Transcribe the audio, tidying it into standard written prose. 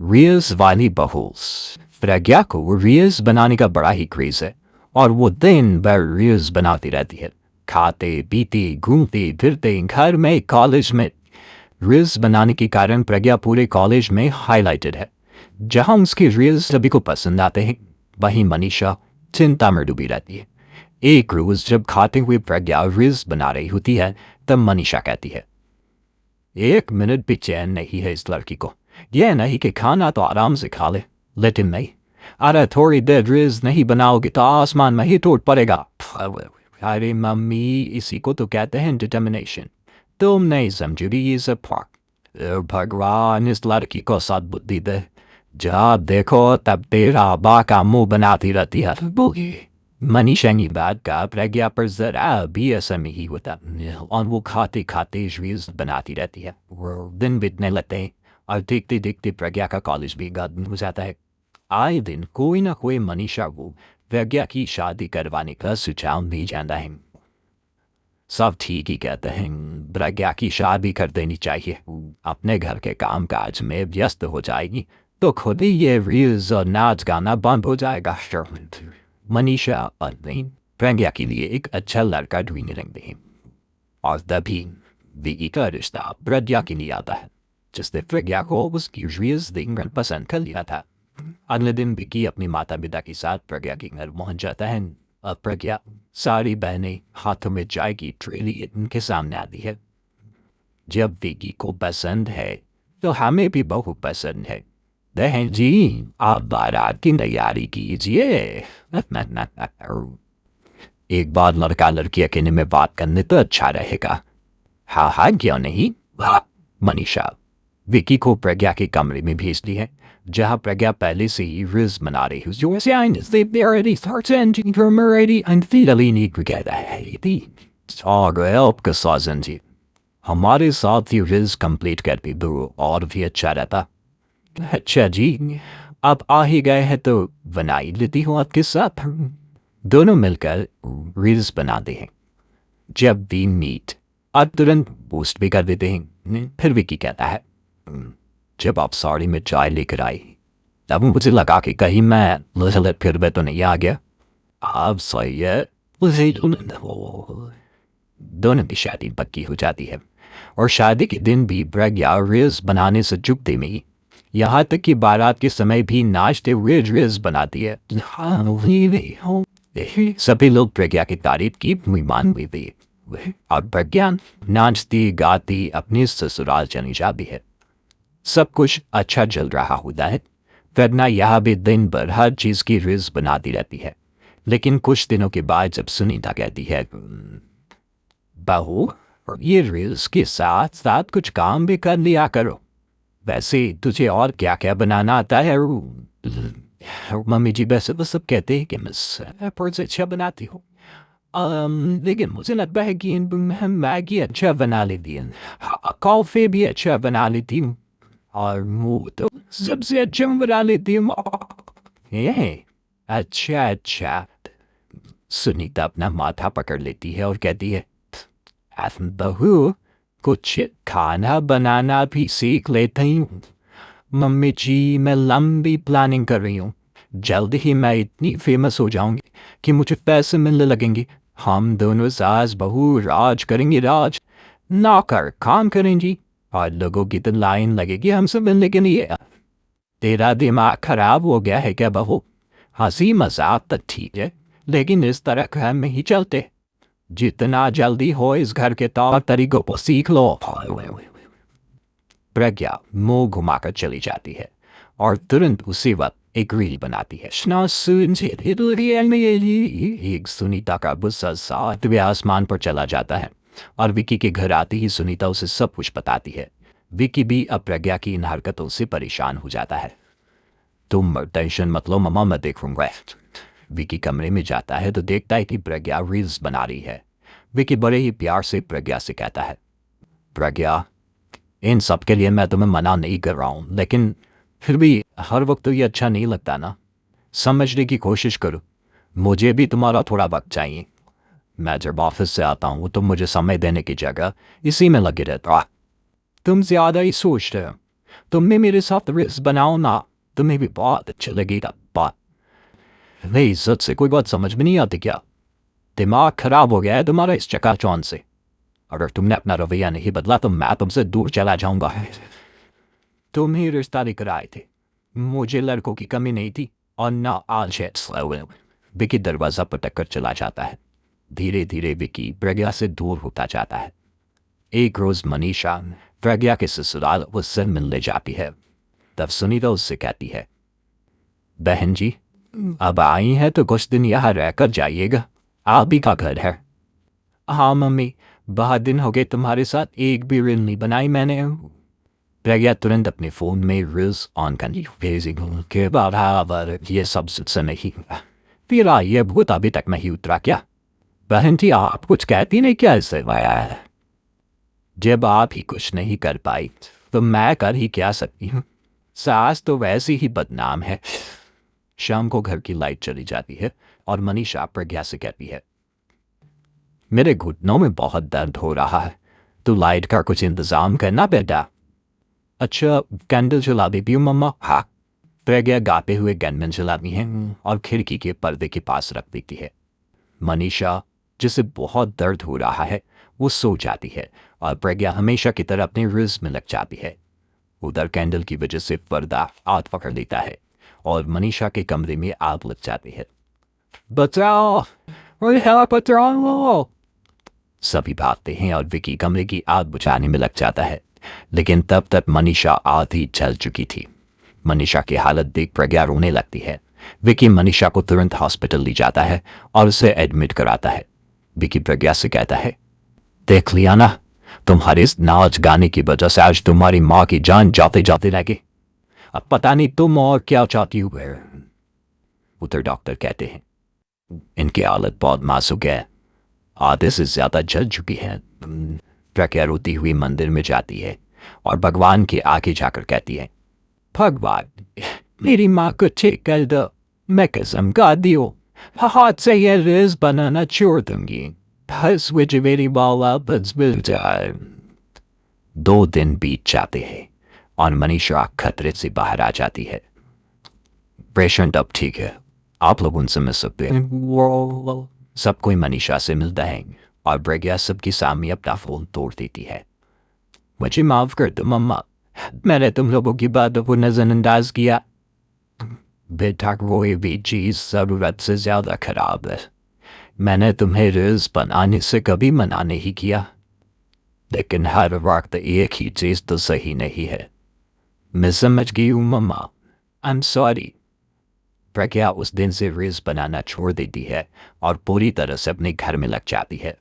Reels वाली बहूस। प्रज्ञा को reels बनाने का बड़ा ही क्रेज है और वो दिन भर रील्स बनाती रहती है। खाते पीते घूमते फिरते घर में कॉलेज में रील्स बनाने के कारण प्रज्ञा पूरे कॉलेज में हाईलाइटेड है। जहां उसकी रील्स सभी को पसंद आते हैं वहीं मनीषा चिंता में डूबी रहती है। एक रोज जब खाते हुए प्रज्ञा रील्स बना रही होती है तब मनीषा कहती है, 1 मिनट भी चैन नहीं है इस लड़की को। यह नहीं कि खाना तो आराम से खा ले, लेकिन नहीं, अरे थोड़ी देर रील्स नहीं बनाओगे तो आसमान में ही टूट पड़ेगा। अरे मम्मी, इसी को तो कहते हैं डिटर्मिनेशन। तुम नहीं समझोगी ये सब फर्क। भगवान इस लड़की को सद्बुद्धि दे। जब देखो तब तेरा बाका मुंह बनाती रहती है। मनीषा की बात का प्रज्ञा पर जरा भी असर नहीं होता और वो खाते खाते रील्स बनाती रहती है। दिन बीतने लगते हैं और देखते देखते प्रज्ञा का कॉलेज भी खत्म हो जाता है। आए दिन कोई ना कोई मनीषा को प्रज्ञा की शादी करवाने का सुझाव मिल जाता है। सब ठीक ही कहते हैं, प्रज्ञा की शादी कर देनी चाहिए। अपने घर के काम काज में व्यस्त हो जाएगी तो खुद ही ये रील्स और नाच गाना बंद हो जाएगा। मनीषा और प्रज्ञा के लिए एक अच्छा लड़का ढूंढ रहे हैं और तभी विकी का रिश्ता प्रज्ञा के लिए आता है, जिसने प्रज्ञा को उसकी रील्स देखकर पसंद कर लिया था। अगले दिन विकी अपनी माता पिता के साथ प्रज्ञा के घर पहुंच जाता है और प्रज्ञा सारी बहनें हाथों में चाय की ट्रेली उनके सामने आती है। जब विकी को पसंद है तो हमें भी बहुत पसंद है। बहन जी, आप बारात की तैयारी कीजिए। एक बार लड़का लड़की अकेले में बात करने तो अच्छा रहेगा। हाँ हाँ, क्यों नहीं। मनीषा विकी को प्रज्ञा के कमरे में भेजती है जहां प्रज्ञा पहले से ही रील्स बना रही है। हमारे साथ ही रील्स कंप्लीट कर भी दो और भी अच्छा रहता। अच्छा जी, आप आ ही गए हैं तो बना ही लेती हूँ आपके साथ। दोनों मिलकर रील्स बनाते हैं। जब भी मीट और तुरंत पोस्ट भी कर देते हैं। फिर विकी कहता है, जब आप साड़ी में चाय लेकर आई तब मुझे लगा कि कहीं मैं लहलत फिर में तो नहीं आ गया। आप सही है। दोनों की शादी पक्की हो जाती है और शादी के दिन भी प्रज्ञा रील्स बनाने से चुकती नहीं। यहाँ तक कि बारात के समय भी नाचते हुए रील्स बनाती है। सभी लोग प्रज्ञा की तारीफ की मेहमान भी थी और प्रज्ञा नाचती गाती अपनी ससुराल चली जाती है। सब कुछ अच्छा चल रहा होता है। प्रज्ञा यहाँ भी दिन भर हर चीज की रील्स बनाती रहती है। लेकिन कुछ दिनों के बाद जब सुनीता कहती है, बहू, ये रील्स के साथ साथ कुछ काम भी कर लिया करो। वैसे तुझे और क्या क्या बनाना आता है? मम्मी जी वैसे तो सब कहते हैं कि मैं बहुत अच्छा बनाती हूँ, लेकिन मुझे लगता है कि मैगी अच्छा बना लेती हूँ, कॉफ़ी भी अच्छा बना लेती हूँ और मुँह तो सबसे अच्छा बना लेती हूँ। अच्छा अच्छा। सुनीता अपना माथा पकड़ लेती है और कहती है, बहू, कुछ खाना बनाना भी सीख लेती हूँ। मम्मी जी, मैं लंबी प्लानिंग कर रही हूँ। जल्द ही मैं इतनी फेमस हो जाऊंगी कि मुझे पैसे मिलने लगेंगे। हम दोनों सास बहू राज करेंगे, राज। नौकर काम करेंगी और लोगों की तो लाइन लगेगी हमसे मिलने के लिए। तेरा दिमाग खराब हो गया है क्या बहू? हंसी मजाक तो ठीक है, लेकिन इस तरह घर में ही चलते। जितना जल्दी हो इस घर के तौर तरीकों को सीख लो। प्रज्ञा मुंह घुमाकर चली जाती है और तुरंत उसी वक्त एक रील बनाती है। एक सुनीता का गुस्सा सातवें आसमान पर चला जाता है और विकी के घर आते ही सुनीता उसे सब कुछ बताती है। विकी भी अब प्रज्ञा की इन हरकतों से परेशान हो जाता है। तुम टेंशन मत लो मम्मा, मैं देखूंगा। विकी कमरे में जाता है तो देखता है कि प्रज्ञा रील्स बना रही है। विकी बड़े ही प्यार से प्रज्ञा से कहता है, प्रज्ञा, इन सब के लिए मैं तुम्हें मना नहीं कर रहा हूँ, लेकिन फिर भी हर वक्त तो ये अच्छा नहीं लगता ना। समझने की कोशिश करो। मुझे भी तुम्हारा थोड़ा वक्त चाहिए। मैं जब ऑफिस से आता हूँ तो मुझे समय देने की जगह इसी में लगे रहता। तुम ज्यादा ही सोचते हो। तुम भी मेरे साथ रिज बनाओ ना, तुम्हें भी बहुत अच्छा लगेगा। बात नहीं, इज्जत से कोई बात समझ में नहीं आती क्या? दिमाग खराब हो गया है तुम्हारा इस चकाचौंध से। अगर तुमने अपना रवैया नहीं बदला तो मैं तुमसे दूर चला जाऊंगा। तुम ही रिश्ता लेकर आए थे, मुझे लड़कों की कमी नहीं थी। और ना आज विकी दरवाजा पटक कर चला जाता है। धीरे धीरे विकी प्रज्ञा से दूर होता जाता है। एक रोज मनीषा प्रज्ञा के ससुराल उससे मिलने जाती है। तब सुनीता उससे कहती है, बहन जी अब आई है तो कुछ दिन यहाँ रहकर जाइएगा, आप ही का घर है। हाँ मम्मी, बहुत दिन हो गए तुम्हारे साथ एक भी रील नहीं बनाई मैंने। प्रज्ञा तुरंत अपने फ़ोन में रील्स ऑन कर ली। के बराबर ये सब से नहीं, फिर ये भूत अभी तक नहीं उतरा क्या? बहन जी आप कुछ कहती नहीं क्या इससे? जब आप ही कुछ नहीं कर पाई तो मैं कर ही क्या सकती हूँ? सास तो वैसी ही बदनाम है। शाम को घर की लाइट चली जाती है और मनीषा प्रज्ञा से कहती है, मेरे घुटनों में बहुत दर्द हो रहा है, तो लाइट का कुछ इंतजाम करना बेटा। अच्छा कैंडल जला देती हूँ मम्मा। हाँ। प्रज्ञा गाते हुए कैंडल जलाती है और खिड़की के पर्दे के पास रख देती है। मनीषा जिसे बहुत दर्द हो रहा है वो सो जाती है और प्रज्ञा हमेशा की तरह अपने रिज में लग जाती है। उधर कैंडल की वजह से पर्दा आग पकड़ लेता है और मनीषा के कमरे में आग लग जाती है। बचाओ, बचाओ! सभी भागते हैं और विकी कमरे की आग बुझाने में लग जाता है, लेकिन तब तक मनीषा आधी जल चुकी थी। मनीषा की हालत देख प्रज्ञा रोने लगती है। विकी मनीषा को तुरंत हॉस्पिटल ले जाता है और उसे एडमिट कराता है। विकी प्रज्ञा से कहता है, देख लिया ना, तुम्हारे इस नाच गाने की वजह से आज तुम्हारी माँ की जान जाते जाते रह गई। अब पता नहीं तुम और क्या चाहती हो। उधर डॉक्टर कहते हैं, इनकी हालत बहुत नाजुक है, आधे से ज्यादा जल चुकी है। प्रज्ञा रोती हुई मंदिर में जाती है और भगवान के आगे जाकर कहती है, भगवान मेरी माँ को ठीक कर दो, मैं कसम खा दियो हाथ से ये रिज बनाना छोड़ दूंगी, बस मुझे मेरी माँ बस मिल जाए। 2 दिन बीत जाते हैं और मनीषा खतरे से बाहर आ जाती है। पेशेंट अब ठीक है, आप लोग उनसे मिल सकते हैं। सब कोई मनीषा से मिलता है और प्रज्ञा सबके सामने अपना फोन तोड़ देती है। मुझे माफ कर दो मम्मा, मैंने तुम लोगों की बातों को नजरअंदाज किया। बेटा कोई भी चीज जरूरत से ज्यादा खराब है। मैंने तुम्हें रिज बनाने से कभी मना नहीं किया, लेकिन हर वक्त एक ही चीज तो सही नहीं है। मैं समझ गई हूँ मम्मा, आई एम सॉरी। प्रज्ञा उस दिन से रिज बनाना छोड़ देती है और पूरी तरह से अपने घर में लग जाती है।